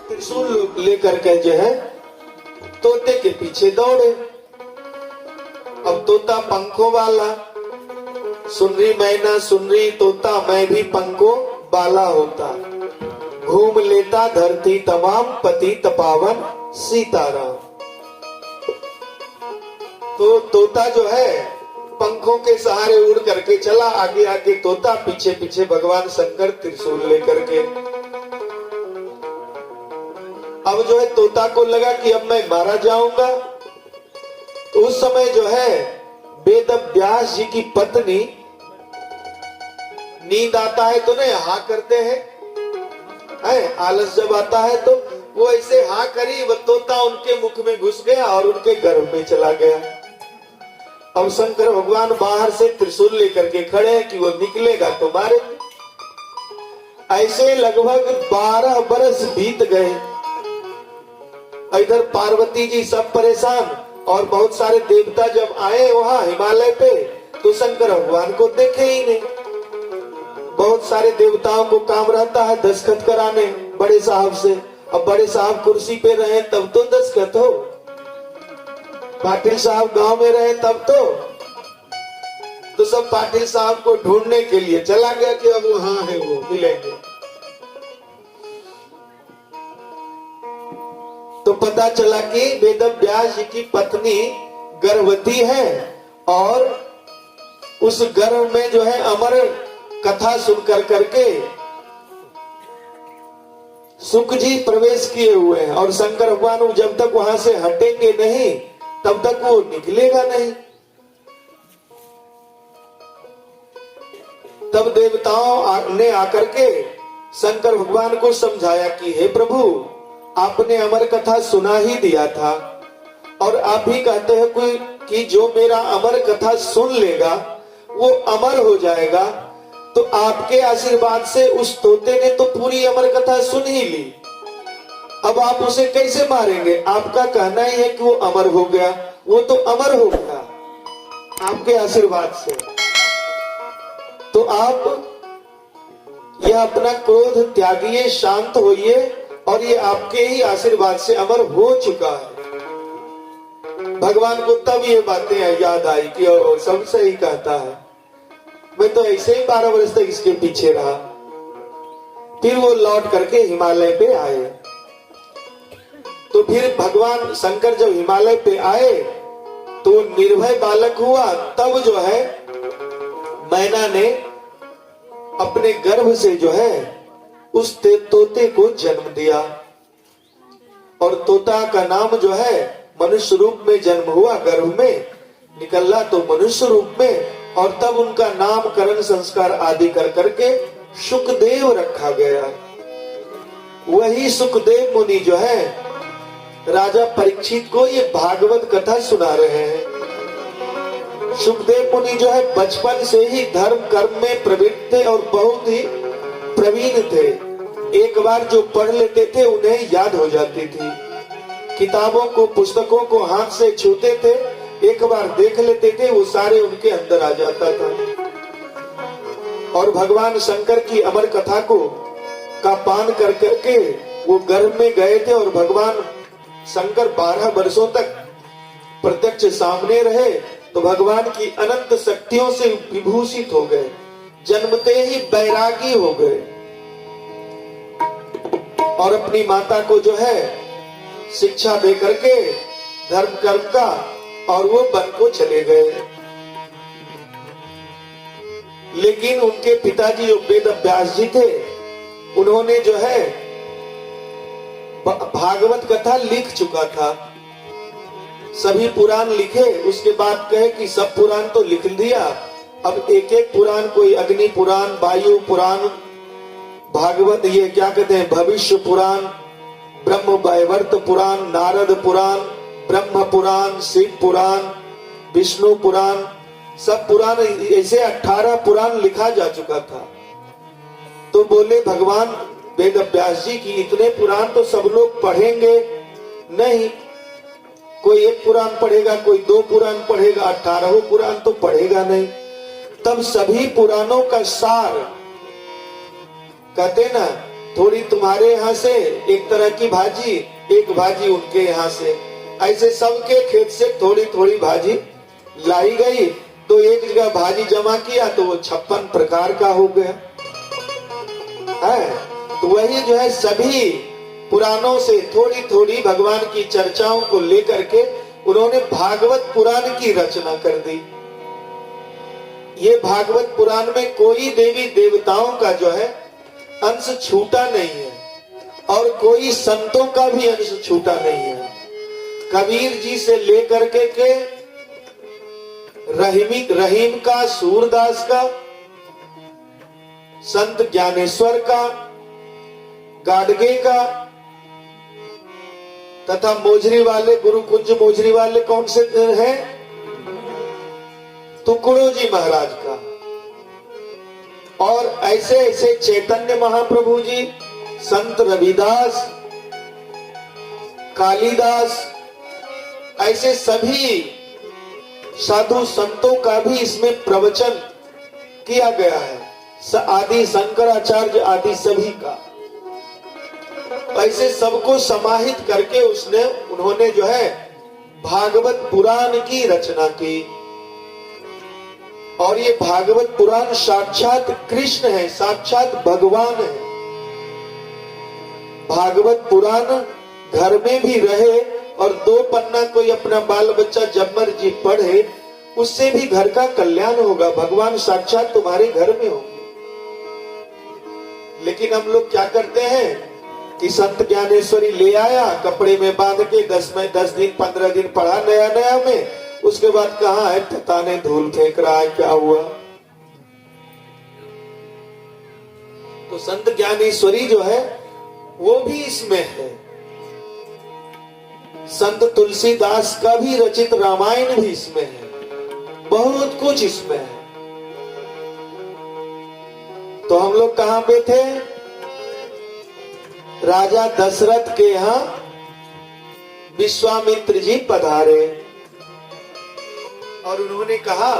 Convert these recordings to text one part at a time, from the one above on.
त्रिशूल लेकर के जो है तोते के पीछे दौड़े। अब तोता पंखों वाला, सुन रही मैना सुन रही तोता, मैं भी पंखों वाला होता, घूम लेता धरती तमाम, पतित पावन सीताराम। तो तोता जो है पंखों के सहारे उड़ करके चला, आगे आगे तोता, पीछे पीछे भगवान शंकर त्रिशूल लेकर के। अब जो है तोता को लगा कि अब मैं मारा जाऊंगा। तो उस समय जो है वेद व्यास जी की पत्नी, नींद आता है तो नहीं हाँ करते हैं, आलस जब आता है तो वो ऐसे हाँ करी, वो तोता उनके मुख में घुस गया और उनके गर्भ में चला गया। अब शंकर भगवान बाहर से त्रिशूल लेकर के खड़े हैं कि वो निकलेगा तो मारे। ऐसे लगभग 12 बरस बीत गए। इधर पार्वती जी सब परेशान, और बहुत सारे देवता जब आए वहां हिमालय पे तो शंकर भगवान को देखे ही नहीं। बहुत सारे देवताओं को काम रहता है दस्तखत कराने बड़े साहब से। अब बड़े साहब कुर्सी पे रहे तब तो दस्तखत हो, पाटिल साहब गांव में रहे तब तो सब पाटिल साहब को ढूंढने के लिए चला गया कि अब वहां है वो मिलेंगे। तो पता चला कि वेद व्यास जी की पत्नी गर्भवती है, और उस गर्भ में जो है अमर कथा सुनकर करके सुख जी प्रवेश किए हुए हैं, और शंकर भगवान जब तक वहां से हटेंगे नहीं तब तक वो निकलेगा नहीं। तब देवताओं ने आकर के शंकर भगवान को समझाया कि हे प्रभु, आपने अमर कथा सुना ही दिया था, और आप ही कहते हैं कोई कि जो मेरा अमर कथा सुन लेगा वो अमर हो जाएगा। तो आपके आशीर्वाद से उस तोते ने तो पूरी अमर कथा सुन ही ली, अब आप उसे कैसे मारेंगे? आपका कहना ही है कि वो अमर हो गया, वो तो अमर हो गया आपके आशीर्वाद से। तो आप यह अपना क्रोध त्यागिए, शांत होइए, और ये आपके ही आशीर्वाद से अमर हो चुका है। भगवान को तब ये बातें याद आई कि सब सही कहता है, मैं तो ऐसे ही 12 वर्ष तक इसके पीछे रहा। फिर वो लौट करके हिमालय पे आए। तो फिर भगवान शंकर जब हिमालय पे आए तो निर्भय बालक हुआ। तब जो है मैना ने अपने गर्भ से जो है उस तोते को जन्म दिया, और तोता का नाम जो है मनुष्य रूप में जन्म हुआ, गर्भ में निकला तो मनुष्य रूप में, और तब उनका नामकरण संस्कार आदि कर करके सुखदेव रखा गया। वही सुखदेव मुनि जो है राजा परीक्षित को ये भागवत कथा सुना रहे हैं। सुखदेव मुनि जो है बचपन से ही धर्म कर्म में प्रवृत्त थे और बहुत ही प्रवीण थे। एक बार जो पढ़ लेते थे उन्हें याद हो जाती थी। किताबों को पुस्तकों को हाथ से छूते थे, एक बार देख लेते थे वो सारे उनके अंदर आ जाता था। और भगवान शंकर की अमर कथा का पान कर करके वो गर्भ में गए थे, और भगवान शंकर 12 वर्षों तक प्रत्यक्ष सामने रहे। तो भगवान की अनंत शक्तियों से विभूषित हो गए, जन्मते ही बैरागी हो गए, और अपनी माता को जो है शिक्षा दे करके धर्म कर्म का, और वो वन को चले गए। लेकिन उनके पिताजी जो वेद व्यास जी थे, उन्होंने जो है भागवत कथा लिख चुका था, सभी पुराण लिखे। उसके बाद कहे कि सब पुराण तो लिख दिया, अब एक एक पुराण, कोई अग्नि पुराण, वायु पुराण, भागवत, ये क्या कहते हैं भविष्य पुराण, ब्रह्म वैवर्त पुराण, नारद पुराण, ब्रह्म पुराण, शिव पुराण, विष्णु पुराण, सब पुराण, ऐसे 18 पुराण लिखा जा चुका था। तो बोले भगवान वेद व्यास जी की इतने पुराण तो सब लोग पढ़ेंगे नहीं, कोई एक पुराण पढ़ेगा, कोई 2 पुराण पढ़ेगा, 18 पुराण तो पढ़ेगा नहीं। तब सभी पुराणों का सार, कहते ना, थोड़ी तुम्हारे यहाँ से एक तरह की भाजी, एक भाजी उनके यहाँ से, ऐसे सबके खेत से थोड़ी थोड़ी भाजी लाई गई, तो एक जगह भाजी जमा किया तो वो 56 प्रकार का हो गया है। तो वही जो है सभी पुराणों से थोड़ी थोड़ी भगवान की चर्चाओं को लेकर के उन्होंने भागवत पुराण की रचना कर दी। ये भागवत पुराण में कोई देवी देवताओं का जो है अंश छूटा नहीं है और कोई संतों का भी अंश छूटा नहीं है। कबीर जी से लेकर के रहीम का, सूरदास का, संत ज्ञानेश्वर का, गाडगे का, तथा मोजरी वाले, गुरु कुंज मोजरी वाले कौन से हैं? तुकड़ो जी महाराज का, और ऐसे ऐसे चैतन्य महाप्रभु जी, संत रविदास, कालिदास, ऐसे सभी साधु संतों का भी इसमें प्रवचन किया गया है, आदि शंकराचार्य आदि सभी का। ऐसे सबको समाहित करके उन्होंने जो है भागवत पुराण की रचना की। और ये भागवत पुराण साक्षात कृष्ण है, साक्षात भगवान है। भागवत पुराण घर में भी रहे और 2 पन्ना कोई अपना बाल बच्चा जब मर्जी पढ़े, उससे भी घर का कल्याण होगा। भगवान साक्षात तुम्हारे घर में होंगे। लेकिन हम लोग क्या करते हैं कि संत ज्ञानेश्वरी ले आया, कपड़े में बांध के 10 दिन 15 दिन पढ़ा नया नया में, उसके बाद कहाँ है, पता नहीं, धूल फेंक रहा है, क्या हुआ। तो संत ज्ञानेश्वरी जो है वो भी इसमें है। संत तुलसीदास का भी रचित रामायण भी इसमें है, बहुत कुछ इसमें है। तो हम लोग कहां पे थे? राजा दशरथ के यहां विश्वामित्र जी पधारे और उन्होंने कहा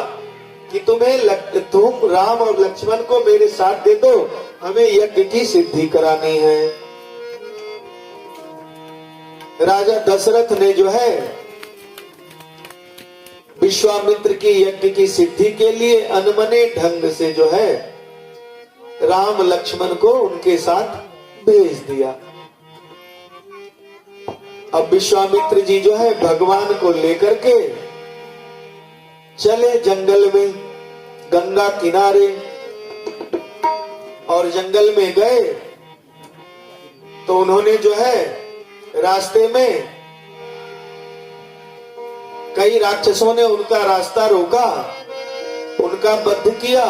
कि तुम राम और लक्ष्मण को मेरे साथ दे दो, हमें यज्ञ की सिद्धि करानी है। राजा दशरथ ने जो है विश्वामित्र की यज्ञ की सिद्धि के लिए अनमने ढंग से जो है राम लक्ष्मण को उनके साथ भेज दिया। अब विश्वामित्र जी जो है भगवान को लेकर के चले जंगल में, गंगा किनारे, और जंगल में गए तो उन्होंने जो है रास्ते में कई राक्षसों ने उनका रास्ता रोका, उनका वध किया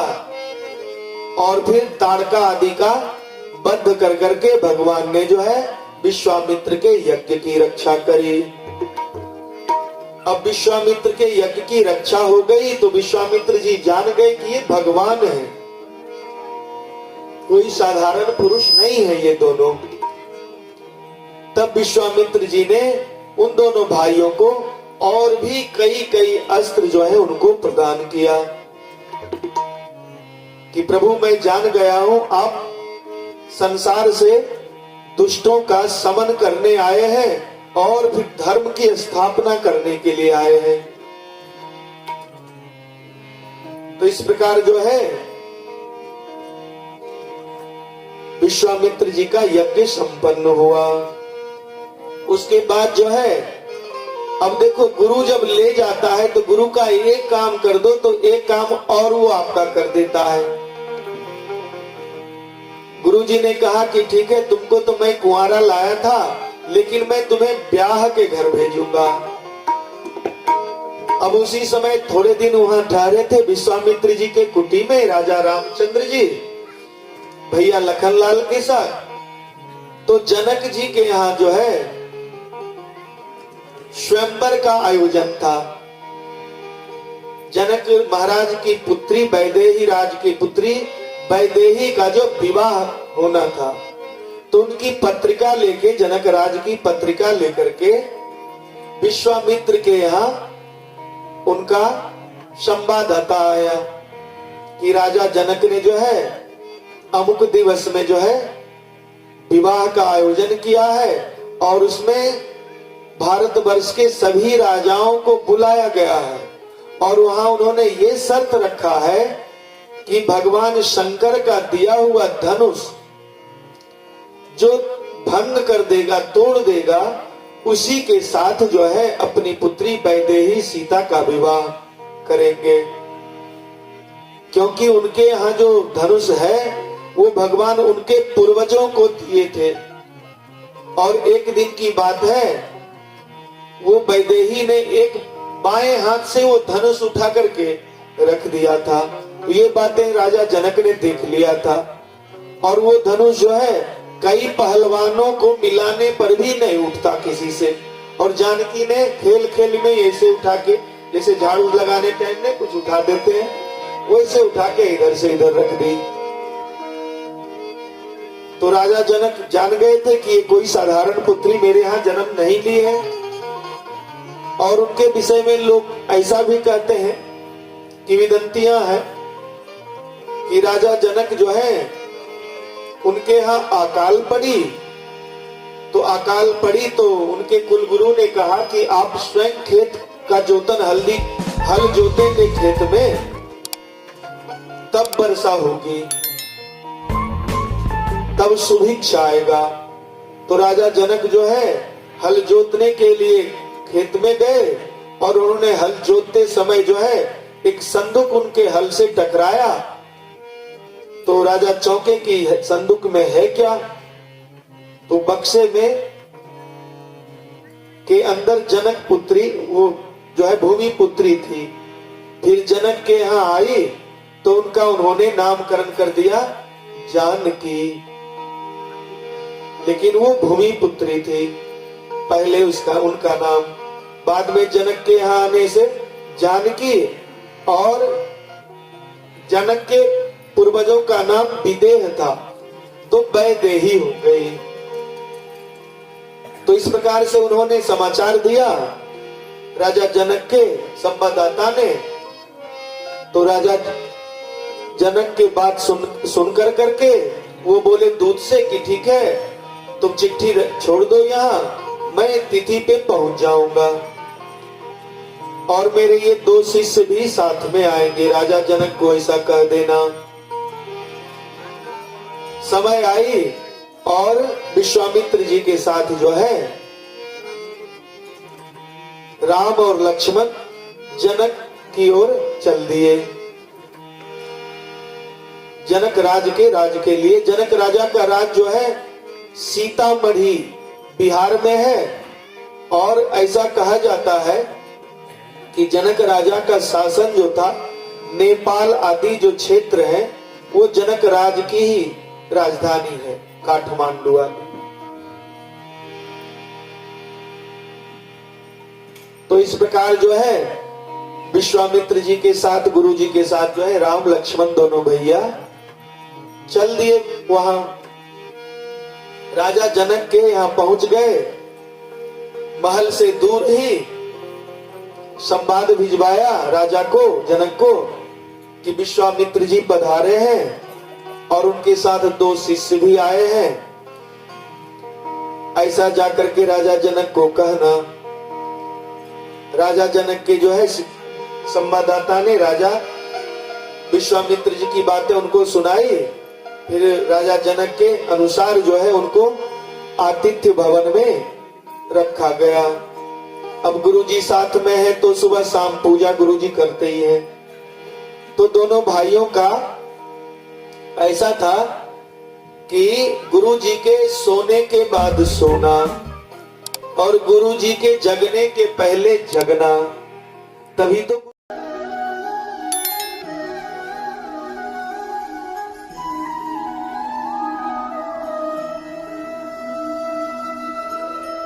और फिर ताड़का आदि का वध कर करके भगवान ने जो है विश्वामित्र के यज्ञ की रक्षा करी। अब विश्वामित्र के यज्ञ की रक्षा हो गई तो विश्वामित्र जी जान गए कि ये भगवान है, कोई साधारण पुरुष नहीं है ये दोनों। तब विश्वामित्र जी ने उन दोनों भाइयों को और भी कई अस्त्र जो है उनको प्रदान किया कि प्रभु मैं जान गया हूं आप संसार से दुष्टों का समन करने आए हैं और फिर धर्म की स्थापना करने के लिए आए हैं। तो इस प्रकार जो है विश्वामित्र जी का यज्ञ संपन्न हुआ। उसके बाद जो है अब देखो गुरु जब ले जाता है तो गुरु का एक काम कर दो तो एक काम और वो आपका कर देता है। गुरु जी ने कहा कि ठीक है तुमको तो मैं कुंवारा लाया था लेकिन मैं तुम्हें ब्याह के घर भेजूंगा। अब उसी समय थोड़े दिन वहां ठहरे थे विश्वामित्र जी के कुटी में राजा रामचंद्र जी भैया लखनलाल के साथ। तो जनक जी के यहाँ जो है स्वयंवर का आयोजन था। जनक महाराज की पुत्री वैदेही राज की पुत्री वैदेही का जो विवाह होना था तो उनकी पत्रिका लेके जनक राज की पत्रिका लेकर के विश्वामित्र के यहाँ उनका संवाददाता आया कि राजा जनक ने जो है अमुक दिवस में जो है विवाह का आयोजन किया है और उसमें भारतवर्ष के सभी राजाओं को बुलाया गया है और वहां उन्होंने ये शर्त रखा है कि भगवान शंकर का दिया हुआ धनुष जो भंग कर देगा, तोड़ देगा, उसी के साथ जो है अपनी पुत्री वैदेही सीता का विवाह करेंगे। क्योंकि उनके यहाँ जो धनुष है वो भगवान उनके पूर्वजों को दिए थे और एक दिन की बात है वो वैदेही ने एक बाएं हाथ से वो धनुष उठा करके रख दिया था। ये बातें राजा जनक ने देख लिया था और वो धनुष जो है कई पहलवानों को मिलाने पर भी नहीं उठता किसी से। और जानकी ने खेल खेल में ऐसे उठा के, जैसे झाड़ू लगाने टाइम में कुछ उठा देते हैं, वैसे उठा के इधर से इधर रख दी। तो राजा जनक जान गए थे कि ये कोई साधारण पुत्री मेरे यहाँ जन्म नहीं ली है। और उनके विषय में लोग ऐसा भी कहते हैं कि विदंतियां हैं कि राजा जनक जो है उनके यहाँ अकाल पड़ी, तो अकाल पड़ी तो उनके कुलगुरु ने कहा कि आप स्वयं खेत का जोतन हल जोतेंगे खेत में, तब वर्षा होगी, तब सुभिक्षा आएगा। तो राजा जनक जो है हल जोतने के लिए खेत में गए और उन्होंने हल जोतते समय जो है एक संदूक उनके हल से टकराया। तो राजा चौंके कि संदूक में है क्या? तो बक्से में के अंदर जनक पुत्री, वो जो है भूमि पुत्री थी। फिर जनक के यहाँ आई तो उनका उन्होंने नामकरण कर दिया जानकी, लेकिन वो भूमि पुत्री थी पहले उनका नाम। बाद में जनक के यहाँ आने से जानकी और जनक के पूर्वजों का नाम विदेह था तो वैदेही हो गई। तो इस प्रकार से उन्होंने समाचार दिया राजा जनक के संवाददाता ने। तो राजा जनक के बात सुनकर करके वो बोले दूत से कि ठीक है तुम चिट्ठी छोड़ दो यहाँ, मैं तिथि पे पहुंच जाऊंगा और मेरे ये 2 शिष्य भी साथ में आएंगे। राजा जनक को ऐसा कह देना। समय आई और विश्वामित्र जी के साथ जो है राम और लक्ष्मण जनक की ओर चल दिए, जनक राज के लिए। जनक राजा का राज जो है सीतामढ़ी बिहार में है और ऐसा कहा जाता है कि जनक राजा का शासन जो था नेपाल आदि जो क्षेत्र है वो जनक राज की ही राजधानी है, काठमांडू आदि। तो इस प्रकार जो है विश्वामित्र जी के साथ, गुरु जी के साथ जो है राम लक्ष्मण दोनों भैया चल दिए वहां। राजा जनक के यहाँ पहुंच गए। महल से दूर ही संवाद भिजवाया राजा को, जनक को, कि विश्वामित्र जी पधारे हैं और उनके साथ 2 शिष्य भी आए हैं। ऐसा जाकर के राजा जनक को कहना। राजा जनक के जो है संवाददाता ने राजा विश्वामित्र जी की बातें उनको सुनाई। फिर राजा जनक के अनुसार जो है उनको आतिथ्य भवन में रखा गया। अब गुरुजी साथ में है तो सुबह शाम पूजा गुरुजी करते ही हैं। तो दोनों भाइयों का ऐसा था कि गुरुजी के सोने के बाद सोना और गुरुजी के जगने के पहले जगना, तभी तो